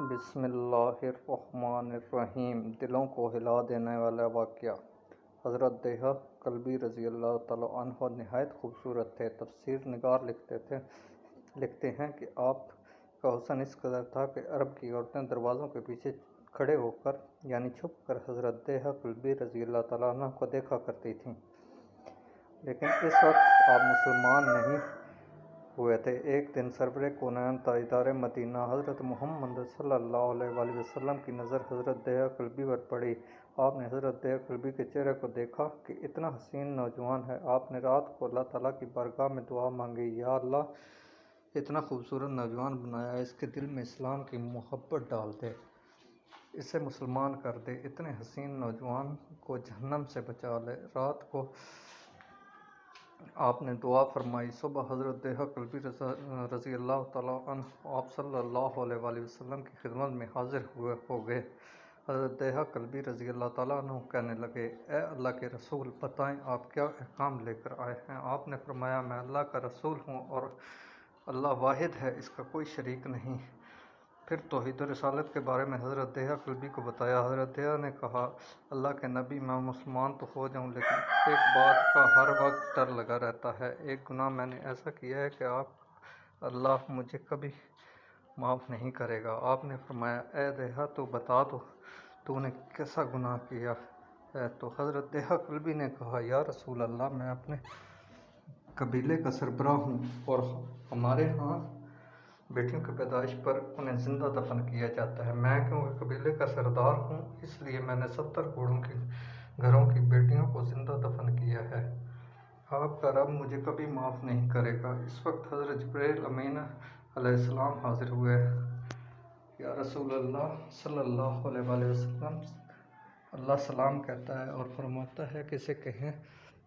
بسم اللہ الرحمن الرحیم۔ دلوں کو ہلا دینے والا واقعہ۔ حضرت دیہہ کلبی رضی اللہ تعالیٰ عنہ نہایت خوبصورت تھے۔ تفسیر نگار لکھتے ہیں کہ آپ کا حسن اس قدر تھا کہ عرب کی عورتیں دروازوں کے پیچھے کھڑے ہو کر یعنی چھپ کر حضرت دیہہ کلبی رضی اللہ تعالیٰ عنہ کو دیکھا کرتی تھیں، لیکن اس وقت آپ مسلمان نہیں ہوئے تھے۔ ایک دن سرور کونین تاجدار مدینہ حضرت محمد صلی اللہ علیہ وآلہ وسلم کی نظر حضرت دیہہ کلبی پر پڑی۔ آپ نے حضرت دیہہ کلبی کے چہرے کو دیکھا کہ اتنا حسین نوجوان ہے۔ آپ نے رات کو اللہ تعالیٰ کی بارگاہ میں دعا مانگی، یا اللہ اتنا خوبصورت نوجوان بنایا، اس کے دل میں اسلام کی محبت ڈال دے، اسے مسلمان کر دے، اتنے حسین نوجوان کو جہنم سے بچا لے۔ رات کو آپ نے دعا فرمائی۔ صبح حضرت دیہہ کلبی رضی اللہ تعالیٰ عنہ آپ صلی اللہ علیہ وآلہ وسلم کی خدمت میں حاضر ہو گئے۔ حضرت دیہہ کلبی رضی اللہ تعالیٰ عنہ کہنے لگے، اے اللہ کے رسول، بتائیں آپ کیا احکام لے کر آئے ہیں؟ آپ نے فرمایا، میں اللہ کا رسول ہوں اور اللہ واحد ہے، اس کا کوئی شریک نہیں۔ پھر توحید و رسالت کے بارے میں حضرت دیہہ کلبی کو بتایا۔ حضرت دیہہ نے کہا، اللہ کے نبی، میں مسلمان تو ہو جاؤں، لیکن ایک بات کا ہر وقت ڈر لگا رہتا ہے۔ ایک گناہ میں نے ایسا کیا ہے کہ اللہ مجھے کبھی معاف نہیں کرے گا۔ آپ نے فرمایا، اے دیہہ، تو بتا تو نے کیسا گناہ کیا ہے؟ تو حضرت دیہہ کلبی نے کہا، یا رسول اللہ، میں اپنے قبیلے کا سربراہ ہوں اور ہمارے ہاں بیٹیوں کی پیدائش پر انہیں زندہ دفن کیا جاتا ہے۔ میں کیونکہ قبیلے کا سردار ہوں، اس لیے میں نے 70 گھروں کی بیٹیوں کو زندہ دفن کیا ہے۔ آپ کا رب مجھے کبھی معاف نہیں کرے گا۔ اس وقت حضرت جبرائیل امین علیہ السلام حاضر ہوئے۔ یا رسول اللہ صلی اللہ علیہ وآلہ وسلم، اللہ سلام کہتا ہے اور فرماتا ہے کہ اسے کہیں،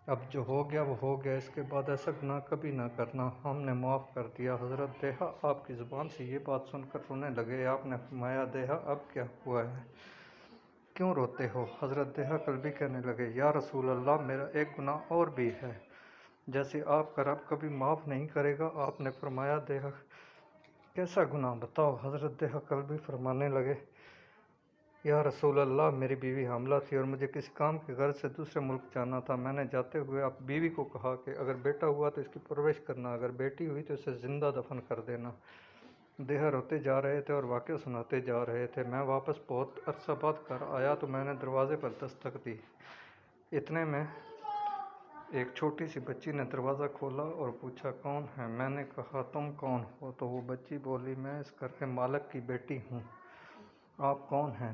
اب جو ہو گیا وہ ہو گیا، اس کے بعد ایسا گناہ کبھی نہ کرنا، ہم نے معاف کر دیا۔ حضرت دیہہ آپ کی زبان سے یہ بات سن کر رونے لگے۔ آپ نے فرمایا، دیہہ اب کیا ہوا ہے، کیوں روتے ہو؟ حضرت دیہہ کلبی کہنے لگے، یا رسول اللہ، میرا ایک گناہ اور بھی ہے، جیسے آپ کا رب کبھی معاف نہیں کرے گا۔ آپ نے فرمایا، دیہہ کیسا گناہ، بتاؤ۔ حضرت دیہہ کلبی فرمانے لگے، یا رسول اللہ، میری بیوی حاملہ تھی اور مجھے کسی کام کی غرض سے دوسرے ملک جانا تھا۔ میں نے جاتے ہوئے اپنی بیوی کو کہا کہ اگر بیٹا ہوا تو اس کی پرورش کرنا، اگر بیٹی ہوئی تو اسے زندہ دفن کر دینا۔ دیہہ روتے جا رہے تھے اور واقعہ سناتے جا رہے تھے۔ میں واپس بہت عرصہ بعد گھر آیا تو میں نے دروازے پر دستک دی۔ اتنے میں ایک چھوٹی سی بچی نے دروازہ کھولا اور پوچھا، کون ہے؟ میں نے کہا، تم کون ہو؟ تو وہ بچی بولی، میں اس گھر کے مالک کی بیٹی ہوں۔ آپ کون ہیں؟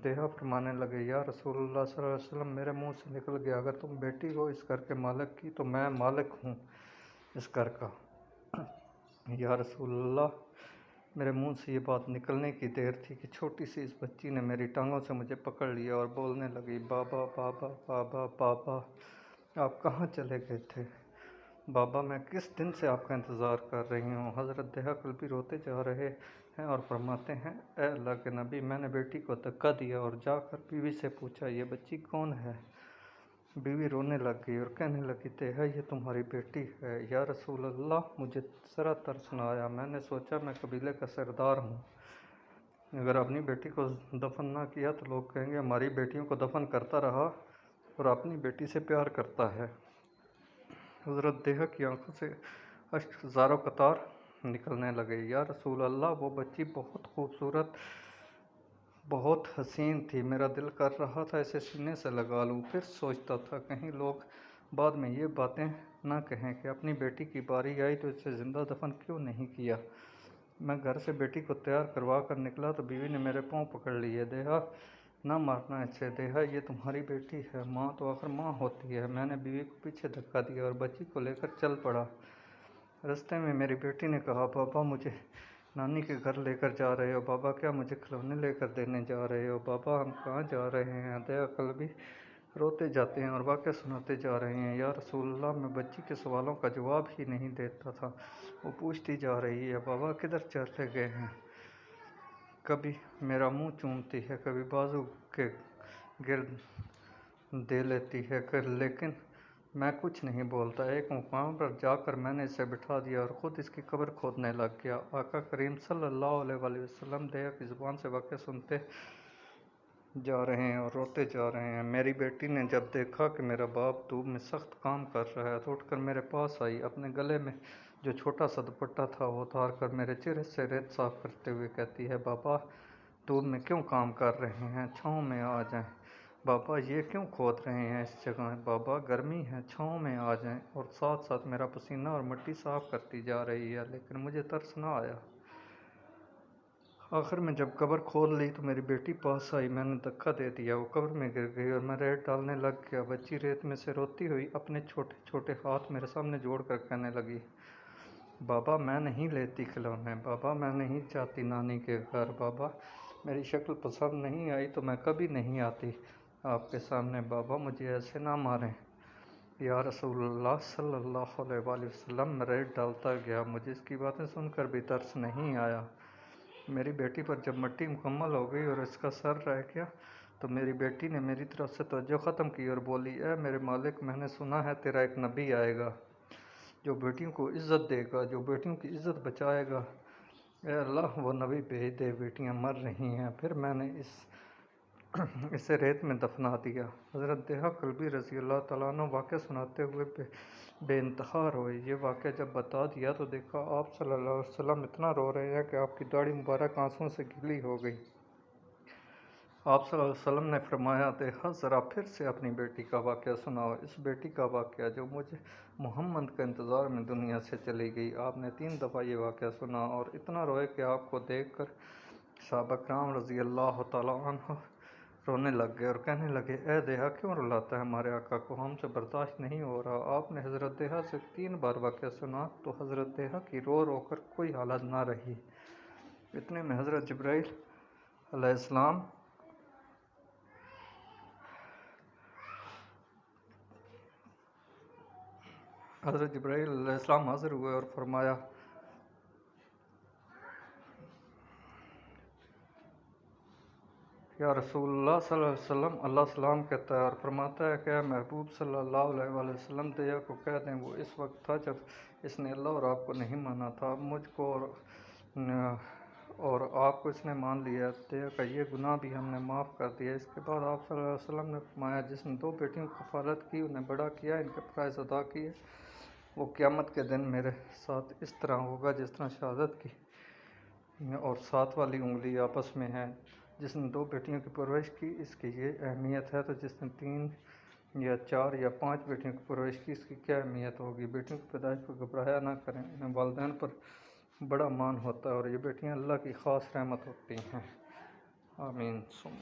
دیہہ فرمانے لگے، یا رسول اللہ صلی اللہ علیہ وسلم، میرے منہ سے نکل گیا، اگر تم بیٹی ہو اس گھر کے مالک کی تو میں مالک ہوں اس گھر کا۔ یا رسول اللہ، میرے منہ سے یہ بات نکلنے کی دیر تھی کہ چھوٹی سی اس بچی نے میری ٹانگوں سے مجھے پکڑ لیا اور بولنے لگی، بابا بابا بابا بابا، آپ کہاں چلے گئے تھے؟ بابا، میں کس دن سے آپ کا انتظار کر رہی ہوں۔ حضرت دیہہ کلبی روتے جا رہے ہیں اور فرماتے ہیں، اے اللہ کے نبی، میں نے بیٹی کو دھکا دیا اور جا کر بیوی سے پوچھا، یہ بچی کون ہے؟ بیوی رونے لگ گئی اور کہنے لگی، دیہہ یہ تمہاری بیٹی ہے۔ یا رسول اللہ، مجھے ذرا ترس نہ آیا، میں نے سوچا میں قبیلے کا سردار ہوں، اگر اپنی بیٹی کو دفن نہ کیا تو لوگ کہیں گے ہماری بیٹیوں کو دفن کرتا رہا اور اپنی بیٹی سے پیار کرتا ہے۔ حضرت دیہہ کی آنکھوں سے اشک زاروں قطار نکلنے لگے۔ یا رسول اللہ، وہ بچی بہت خوبصورت، بہت حسین تھی، میرا دل کر رہا تھا اسے سینے سے لگا لوں۔ پھر سوچتا تھا کہیں لوگ بعد میں یہ باتیں نہ کہیں کہ اپنی بیٹی کی باری آئی تو اسے زندہ دفن کیوں نہیں کیا۔ میں گھر سے بیٹی کو تیار کروا کر نکلا تو بیوی نے میرے پاؤں پکڑ لیے، دیہہ نہ مارنا اسے، دیہہ یہ تمہاری بیٹی ہے، ماں تو آخر ماں ہوتی ہے۔ میں نے بیوی کو پیچھے دھکا دیا اور بچی کو لے کر چل پڑا۔ رستے میں میری بیٹی نے کہا، بابا مجھے نانی کے گھر لے کر جا رہے ہو؟ بابا کیا مجھے کھلونے لے کر دینے جا رہے ہو؟ بابا ہم کہاں جا رہے ہیں؟ دیہہ کلبی روتے جاتے ہیں اور واقعہ سناتے جا رہے ہیں، یا رسول اللہ، میں بچی کے سوالوں کا جواب ہی نہیں دیتا تھا، وہ پوچھتی جا رہی ہے، بابا کدھر چلے گئے ہیں؟ کبھی میرا منہ چومتی ہے، کبھی بازو کے گرد دے لیتی ہے، لیکن میں کچھ نہیں بولتا۔ ایک مقام پر جا کر میں نے اسے بٹھا دیا اور خود اس کی قبر کھودنے لگ گیا۔ آقا کریم صلی اللہ علیہ وآلہ وسلم دیا کی زبان سے واقعہ سنتے جا رہے ہیں اور روتے جا رہے ہیں۔ میری بیٹی نے جب دیکھا کہ میرا باپ دھوپ میں سخت کام کر رہا ہے تو اٹھ کر میرے پاس آئی، اپنے گلے میں جو چھوٹا سا دوپٹہ تھا وہ اتار کر میرے چہرے سے ریت صاف کرتے ہوئے کہتی ہے، بابا دھوپ میں کیوں کام کر رہے ہیں، چھاؤں میں آ جائیں۔ بابا یہ کیوں کھود رہے ہیں اس جگہ، بابا گرمی ہے، چھاؤں میں آ جائیں۔ اور ساتھ ساتھ میرا پسینہ اور مٹی صاف کرتی جا رہی ہے، لیکن مجھے ترس نہ آیا۔ آخر میں جب قبر کھود لی تو میری بیٹی پاس آئی، میں نے دھکا دے دیا، وہ قبر میں گر گئی اور میں ریت ڈالنے لگ گیا۔ بچی ریت میں سے روتی ہوئی اپنے چھوٹے چھوٹے ہاتھ میرے سامنے جوڑ کر کہنے لگی، بابا میں نہیں لیتی کھلونے، بابا میں نہیں جاتی نانی کے گھر، بابا میری شکل پسند نہیں آئی تو میں کبھی نہیں آتی آپ کے سامنے، بابا مجھے ایسے نہ ماریں۔ یا رسول اللہ صلی اللہ علیہ وآلہ وسلم، میں ریت ڈالتا گیا، مجھے اس کی باتیں سن کر بھی ترس نہیں آیا۔ میری بیٹی پر جب مٹی مکمل ہو گئی اور اس کا سر رہ گیا تو میری بیٹی نے میری طرف سے توجہ ختم کی اور بولی، اے میرے مالک، میں نے سنا ہے تیرا ایک نبی آئے گا جو بیٹیوں کو عزت دے گا، جو بیٹیوں کی عزت بچائے گا۔ اے اللہ وہ نبی بھیج دے، بیٹیاں مر رہی ہیں۔ پھر میں نے اسے ریت میں دفنا دیا۔ حضرت دیہا کلبی رضی اللہ تعالیٰ عنہ واقعہ سناتے ہوئے بے انتہا روئے۔ یہ واقعہ جب بتا دیا تو دیکھا آپ صلی اللہ علیہ وسلم اتنا رو رہے ہیں کہ آپ کی داڑھی مبارک آنسوؤں سے گیلی ہو گئی۔ آپ صلی اللہ علیہ وسلم نے فرمایا، دیہا ذرا پھر سے اپنی بیٹی کا واقعہ سناؤ، اس بیٹی کا واقعہ جو مجھے محمد کے انتظار میں دنیا سے چلی گئی۔ آپ نے 3 دفعہ یہ واقعہ سنا اور اتنا روئے کہ آپ کو دیکھ کر صحابہ کرام رضی اللہ تعالیٰ عنہ رونے لگ گئے اور کہنے لگے، اے دیہا کیوں رلاتا ہے ہمارے آقا کو، ہم سے برداشت نہیں ہو رہا۔ آپ نے حضرت دیہا سے 3 بار واقعہ سنا تو حضرت دیہا کی رو رو کر کوئی حالت نہ رہی۔ اتنے میں حضرت جبرائیل علیہ السلام حاضر ہوئے اور فرمایا، یا رسول اللہ صلی اللہ علیہ وسلم، اللہ سلام کہتا ہے اور فرماتا ہے کہ اے محبوب صلی اللہ علیہ وآلہ وسلم، دیہا کو کہہ دیں وہ اس وقت تھا جب اس نے اللہ اور آپ کو نہیں مانا تھا، اب مجھ کو اور آپ کو اس نے مان لیا، دیہا کا یہ گناہ بھی ہم نے معاف کر دیا۔ اس کے بعد آپ صلی اللہ علیہ وسلم نے فرمایا، جس نے 2 بیٹیوں کی کفالت کی، انہیں بڑا کیا، ان کے فرائض ادا کیے، وہ قیامت کے دن میرے ساتھ اس طرح ہوگا جس طرح شہادت کی اور 7 والی انگلی آپس میں ہے۔ جس نے 2 بیٹیوں کی پرورش کی، اس کی یہ اہمیت ہے، تو جس نے 3 یا 4 یا 5 بیٹیوں کی پرورش کی، اس کی کیا اہمیت ہوگی۔ بیٹیوں کی پیدائش پر گھبرایا نہ کریں، انہیں والدین پر بڑا مان ہوتا ہے اور یہ بیٹیاں اللہ کی خاص رحمت ہوتی ہیں۔ آمین ثم